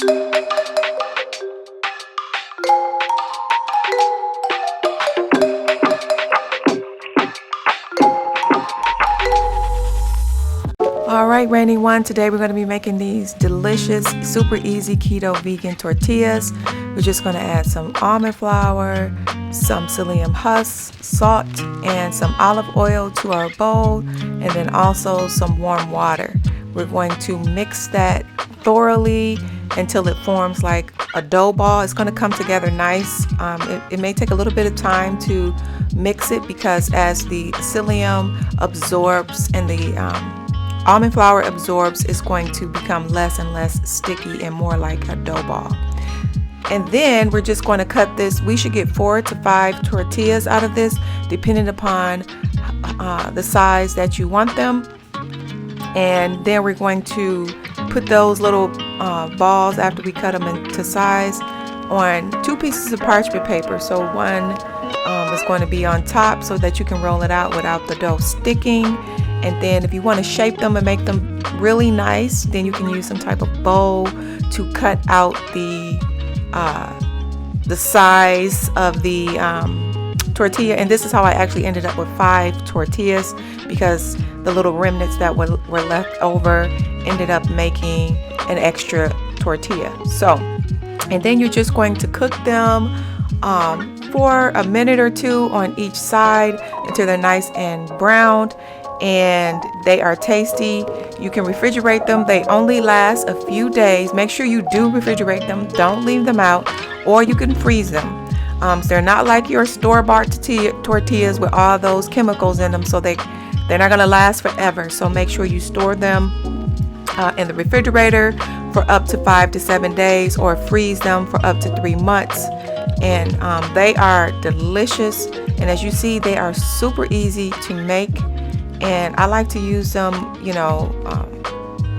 Alright, Rainy One, today we're going to be making these delicious, super easy keto vegan tortillas. We're just going to add some almond flour, some psyllium husk, salt, and some olive oil to our bowl, and then also some warm water. We're going to mix that thoroughly until it forms like a dough ball. It's going to come together nice. It may take a little bit of time to mix it because as the psyllium absorbs and the almond flour absorbs, it's going to become less and less sticky and more like a dough ball. And then we're just going to cut this. We should get 4 to 5 tortillas out of this, depending upon the size that you want them. And then we're going to put those little balls, after we cut them into size, on 2 pieces of parchment paper. So one is going to be on top so that you can roll it out without the dough sticking. And then if you want to shape them and make them really nice, then you can use some type of bowl to cut out the size of the tortilla. And this is how I actually ended up with 5 tortillas, because the little remnants that were left over ended up making an extra tortilla. So, and then you're just going to cook them for a minute or 2 on each side until they're nice and browned. And they are tasty. You can refrigerate them. They only last a few days. Make sure you do refrigerate them. Don't leave them out, or you can freeze them. So they're not like your store-bought tortillas with all those chemicals in them, so they're not going to last forever. So make sure you store them in the refrigerator for up to 5 to 7 days, or freeze them for up to 3 months. And they are delicious. And as you see, they are super easy to make. And I like to use them,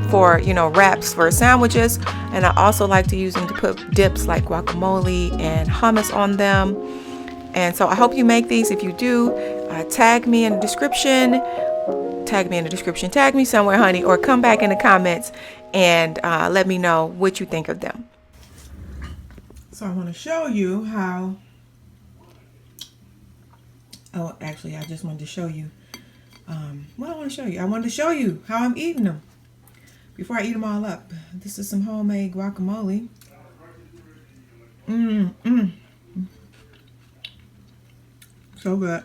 for, wraps for sandwiches. And I also like to use them to put dips like guacamole and hummus on them. And so I hope you make these. If you do, tag me in the description. Tag me somewhere, honey, or come back in the comments and let me know what you think of them. So I want to show you how. Oh, actually, I just wanted to show you. What I want to show you. I wanted to show you how I'm eating them before I eat them all up. This is some homemade guacamole. So good.